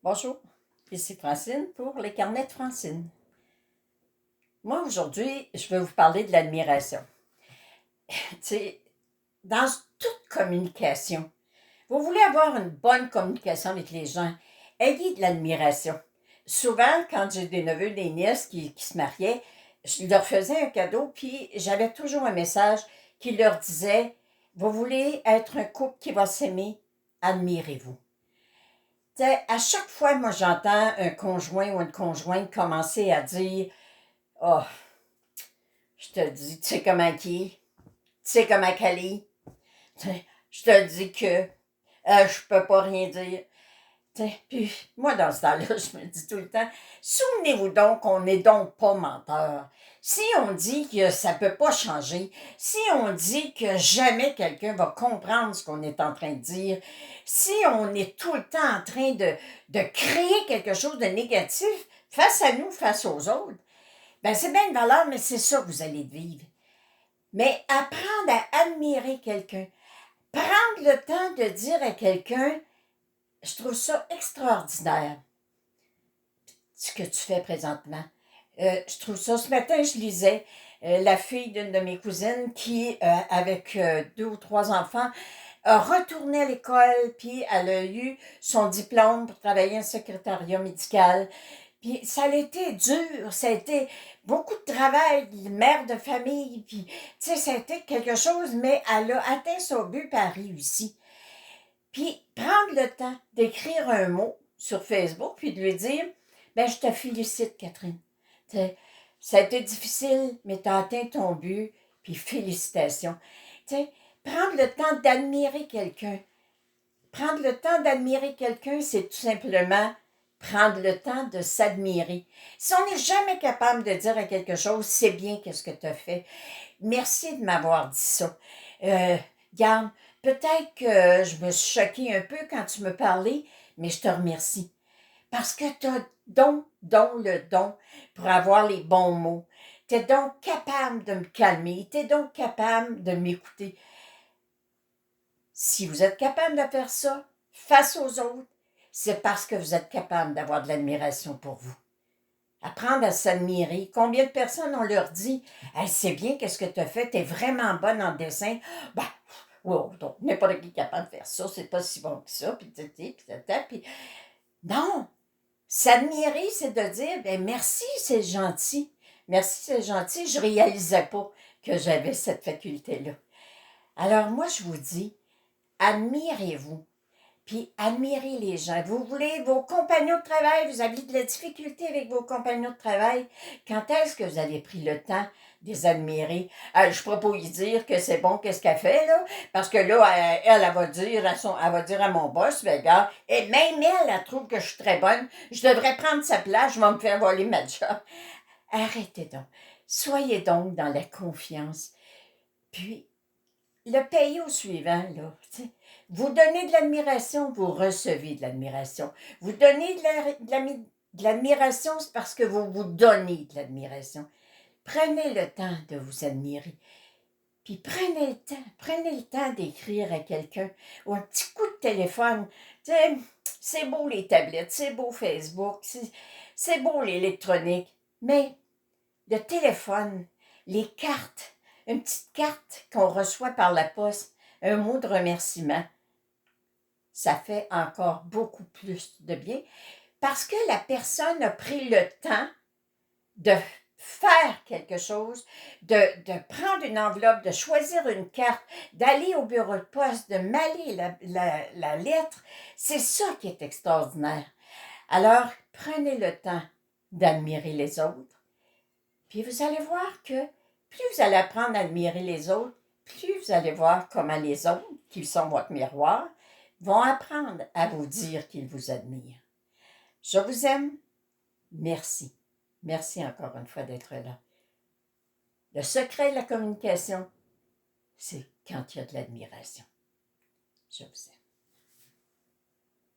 Bonjour, ici Francine pour les carnets de Francine. Moi, aujourd'hui, je vais vous parler de l'admiration. Tu sais, dans toute communication, vous voulez avoir une bonne communication avec les gens, ayez de l'admiration. Souvent, quand j'ai des neveux, des nièces qui se mariaient, je leur faisais un cadeau, puis j'avais toujours un message qui leur disait, vous voulez être un couple qui va s'aimer, admirez-vous. T'sais, à chaque fois, moi, j'entends un conjoint ou une conjointe commencer à dire oh, je te dis, tu sais comment qui est, tu sais comment qu'elle est, je te dis que je peux pas rien dire. Puis moi, dans ce temps-là, je me dis tout le temps, souvenez-vous donc qu'on n'est donc pas menteur. Si on dit que ça peut pas changer, si on dit que jamais quelqu'un va comprendre ce qu'on est en train de dire, si on est tout le temps en train de créer quelque chose de négatif face à nous, face aux autres, ben c'est bien une valeur, mais c'est ça que vous allez vivre. Mais apprendre à admirer quelqu'un, prendre le temps de dire à quelqu'un, je trouve ça extraordinaire, ce que tu fais présentement. Je trouve ça, ce matin, je lisais la fille d'une de mes cousines qui, avec deux ou trois enfants, a retourné à l'école, puis elle a eu son diplôme pour travailler en secrétariat médical. Puis ça a été dur, ça a été beaucoup de travail, mère de famille, puis tu sais, ça a été quelque chose, mais elle a atteint son but, puis elle a réussi. Puis prendre le temps d'écrire un mot sur Facebook, puis de lui dire, ben je te félicite, Catherine. T'sais, ça a été difficile, mais tu as atteint ton but, puis félicitations. T'sais, prendre le temps d'admirer quelqu'un. Prendre le temps d'admirer quelqu'un, c'est tout simplement prendre le temps de s'admirer. Si on n'est jamais capable de dire à quelque chose, c'est bien qu'est-ce que tu as fait. Merci de m'avoir dit ça. Garde, peut-être que je me suis choquée un peu quand tu me parlais, mais je te remercie. Parce que tu as le don pour avoir les bons mots. Tu es donc capable de me calmer. Tu es donc capable de m'écouter. Si vous êtes capable de faire ça face aux autres, c'est parce que vous êtes capable d'avoir de l'admiration pour vous. Apprendre à s'admirer. Combien de personnes on leur dit hey, c'est bien qu'est-ce que tu as fait, tu es vraiment bonne en dessin. Ben, wow, donc n'importe qui est capable de faire ça, c'est pas si bon que ça, puis non! S'admirer, c'est de dire ben merci, c'est gentil. Merci, c'est gentil. Je réalisais pas que j'avais cette faculté-là. Alors moi, je vous dis, admirez-vous. Puis admirez les gens. Vous voulez vos compagnons de travail, vous avez de la difficulté avec vos compagnons de travail. Quand est-ce que vous avez pris le temps de les admirer? Je ne pourrais pas lui dire que c'est bon, qu'est-ce qu'elle fait, là, parce que là, elle va dire elle va dire à mon boss, ben gars, et même elle trouve que je suis très bonne, je devrais prendre sa place, je vais me faire voler ma job. Arrêtez donc. Soyez donc dans la confiance. Puis, le pays au suivant, là, vous donnez de l'admiration, vous recevez de l'admiration. Vous donnez de l'admiration, c'est parce que vous vous donnez de l'admiration. Prenez le temps de vous admirer. Puis prenez le temps d'écrire à quelqu'un ou un petit coup de téléphone. Tu sais, c'est beau les tablettes, c'est beau Facebook, c'est beau l'électronique, mais le téléphone, les cartes, une petite carte qu'on reçoit par la poste, un mot de remerciement, ça fait encore beaucoup plus de bien parce que la personne a pris le temps de faire quelque chose, de prendre une enveloppe, de choisir une carte, d'aller au bureau de poste, de maller la lettre. C'est ça qui est extraordinaire. Alors, prenez le temps d'admirer les autres. Puis vous allez voir que plus vous allez apprendre à admirer les autres, plus vous allez voir comment les autres, qui sont votre miroir, vont apprendre à vous dire qu'ils vous admirent. Je vous aime. Merci. Merci encore une fois d'être là. Le secret de la communication, c'est quand il y a de l'admiration. Je vous aime.